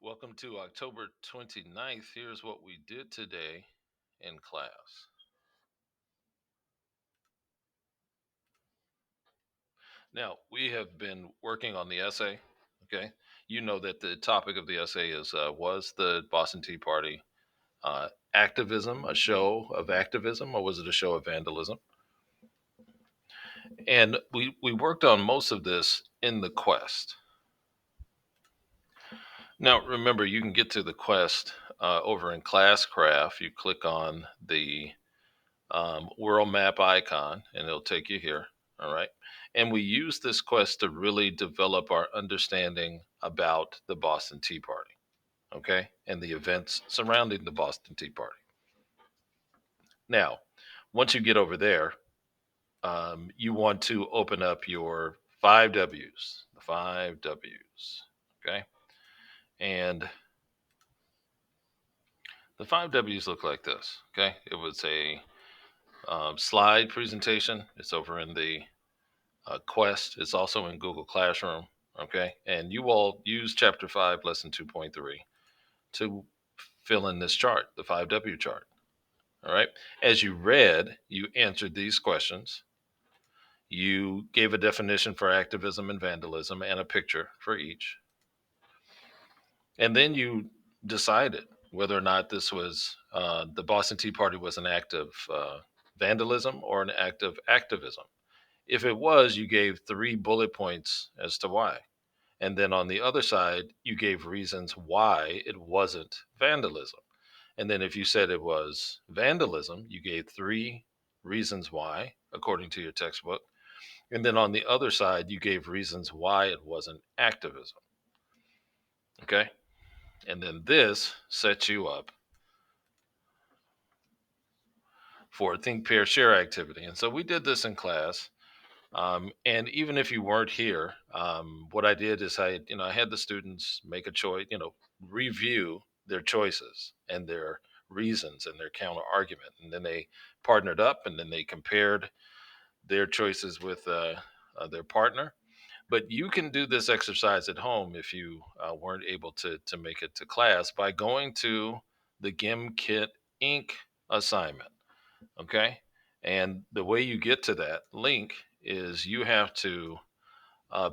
Welcome to October 29th. Here's what we did today in class. Now, we have been working on the essay. Okay. You know that the topic of the essay was the Boston Tea Party activism, a show of activism, or was it a show of vandalism? And we worked on most of this in the quest. Now, remember, you can get to the quest over in Classcraft. You click on the world map icon and it'll take you here. All right. And we use this quest to really develop our understanding about the Boston Tea Party. Okay. And the events surrounding the Boston Tea Party. Now, once you get over there, you want to open up your five W's, the five W's. Okay. And the five W's look like this. Okay. It was a slide presentation. It's over in the Quest. It's also in Google Classroom. Okay. And you all use Chapter 5, Lesson 2.3 to fill in this chart, the 5W chart. All right. As you read, you answered these questions. You gave a definition for activism and vandalism and a picture for each. And then you decided whether or not this was the Boston Tea Party was an act of vandalism or an act of activism. If it was, you gave three bullet points as to why. And then on the other side, you gave reasons why it wasn't vandalism. And then if you said it was vandalism, you gave three reasons why, according to your textbook. And then on the other side, you gave reasons why it wasn't activism. Okay. And then this sets you up for think, pair, share activity. And so we did this in class. And even if you weren't here, what I did is I had the students make a choice, review their choices and their reasons and their counter argument, and then they partnered up, and then they compared their choices with their partner. But you can do this exercise at home if you weren't able to make it to class by going to the GimKit Inc. assignment. Okay. And the way you get to that link is you have to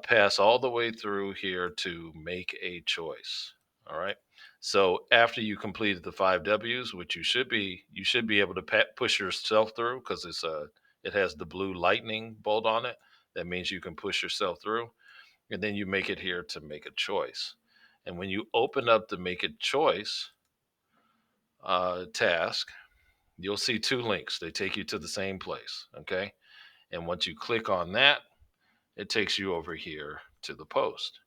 pass all the way through here to make a choice. All right. So after you completed the five W's, which you should be able to push yourself through because it has the blue lightning bolt on it. That means you can push yourself through, and then you make it here to make a choice. And when you open up the make a choice task, you'll see two links. They take you to the same place. Okay. And once you click on that, it takes you over here to the post.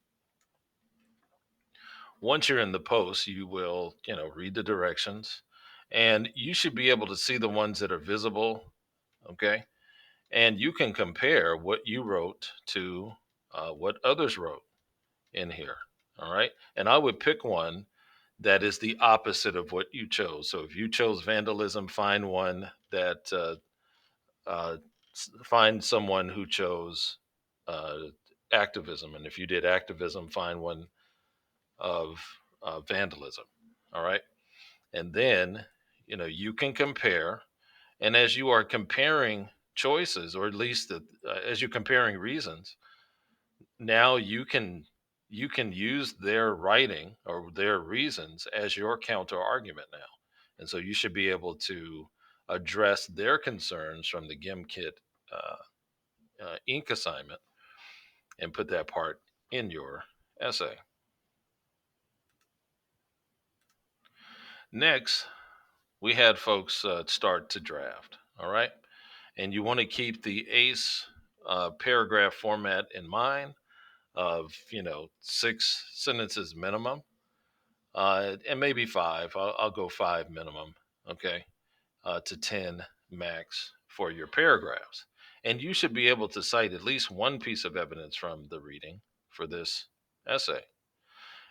Once you're in the post, you will, read the directions, and you should be able to see the ones that are visible. Okay. And you can compare what you wrote to what others wrote in here. All right. And I would pick one that is the opposite of what you chose. So if you chose vandalism, find one that uh, find someone who chose uh, activism, and if you did activism, find one of vandalism. All right, and then you can compare, and as you are comparing choices, or at least as you're comparing reasons, now you can use their writing or their reasons as your counter argument now, and so you should be able to address their concerns from the GimKit ink assignment and put that part in your essay. Next, we had folks start to draft. All right. And you want to keep the ACE paragraph format in mind of, six sentences minimum, and maybe five. I'll go five minimum. Okay. To 10 max for your paragraphs. And you should be able to cite at least one piece of evidence from the reading for this essay.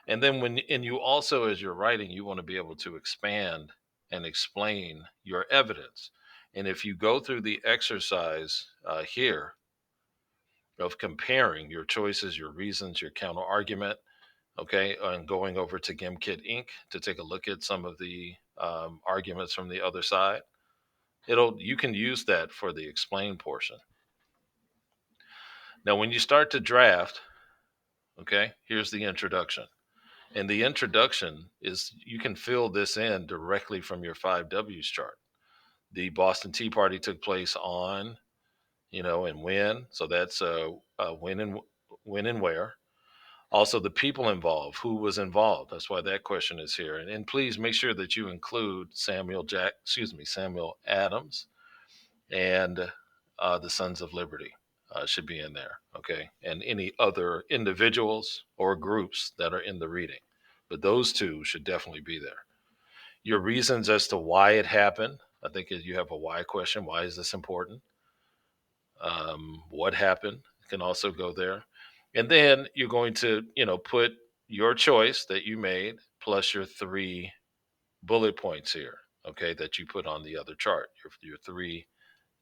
And then you also, as you're writing, you want to be able to expand and explain your evidence. And if you go through the exercise here of comparing your choices, your reasons, your counter argument, okay, and going over to GimKit Inc. to take a look at some of the arguments from the other side. You can use that for the explain portion. Now, when you start to draft, okay, here's the introduction. And the introduction is you can fill this in directly from your 5Ws chart. The Boston Tea Party took place on, and when. So that's when and where. Also, the people involved, who was involved. That's why that question is here. And please make sure that you include Samuel Adams, and the Sons of Liberty should be in there. Okay, and any other individuals or groups that are in the reading, but those two should definitely be there. Your reasons as to why it happened. I think you have a why question. Why is this important? What happened can also go there. And then you're going to, put your choice that you made plus your three bullet points here, okay, that you put on the other chart.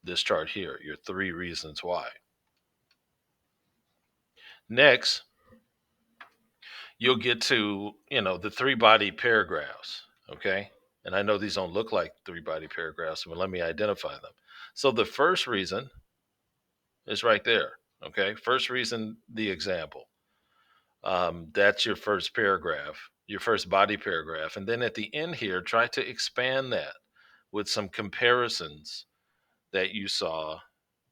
This chart here, your three reasons why. Next, you'll get to, the three body paragraphs, okay? And I know these don't look like three body paragraphs, but let me identify them. So the first reason is right there, okay? First reason, the example. That's your first paragraph, your first body paragraph. And then at the end here, try to expand that with some comparisons that you saw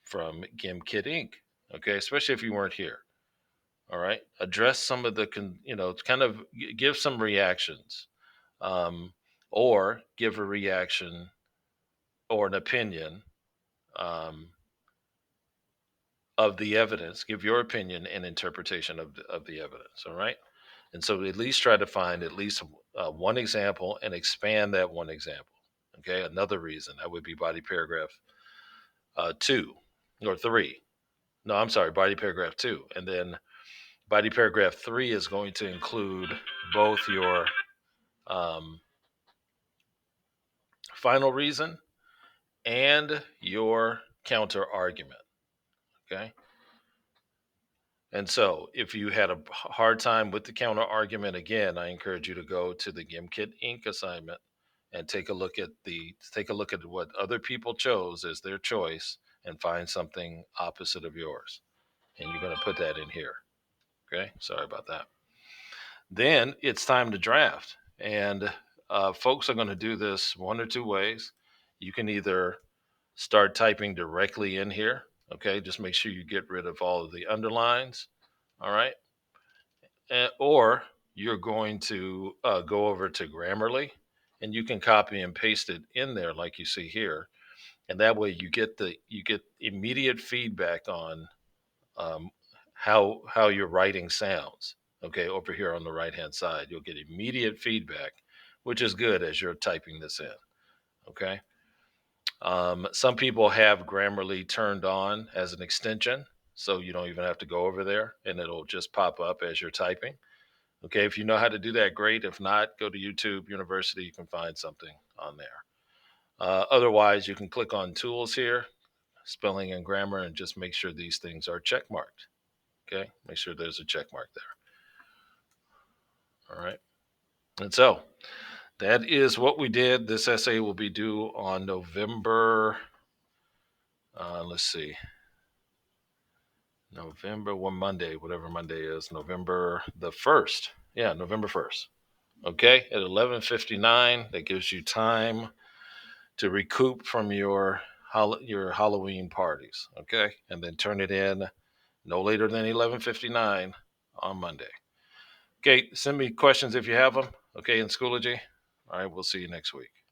from GimKit Inc. Okay, especially if you weren't here. All right, address some of the, kind of give some reactions, um, or give a reaction or an opinion um, of the evidence. Give your opinion and interpretation of the evidence. All right. And so at least try to find at least one example and expand that one example. Okay, another reason that would be body paragraph 2 or 3. No, I'm sorry, body paragraph 2. And then body paragraph 3 is going to include both your um, final reason and your counter argument. Okay. And so, if you had a hard time with the counter argument, again, I encourage you to go to the GimKit Inc. assignment and take a look at what other people chose as their choice and find something opposite of yours. And you're going to put that in here. Okay, sorry about that. Then it's time to draft, and folks are going to do this one or two ways. You can either start typing directly in here. Okay, just make sure you get rid of all of the underlines. All right. Or you're going to go over to Grammarly, and you can copy and paste it in there like you see here, and that way you get immediate feedback on how your writing sounds. Okay, over here on the right hand side, you'll get immediate feedback, which is good as you're typing this in. Okay. Some people have Grammarly turned on as an extension, so you don't even have to go over there, and it'll just pop up as you're typing. Okay, if you know how to do that, great. If not, go to YouTube University. You can find something on there. Otherwise, you can click on tools here, spelling and grammar, and just make sure these things are check marked. Okay, make sure there's a check mark there. All right. And so that is what we did. This essay will be due on November, let's see, November, one Monday, whatever Monday is, November the 1st. Yeah, November 1st. Okay, at 11:59. That gives you time to recoup from your Halloween parties, okay? And then turn it in no later than 11:59 on Monday. Okay, send me questions if you have them, okay, in Schoology. All right, we'll see you next week.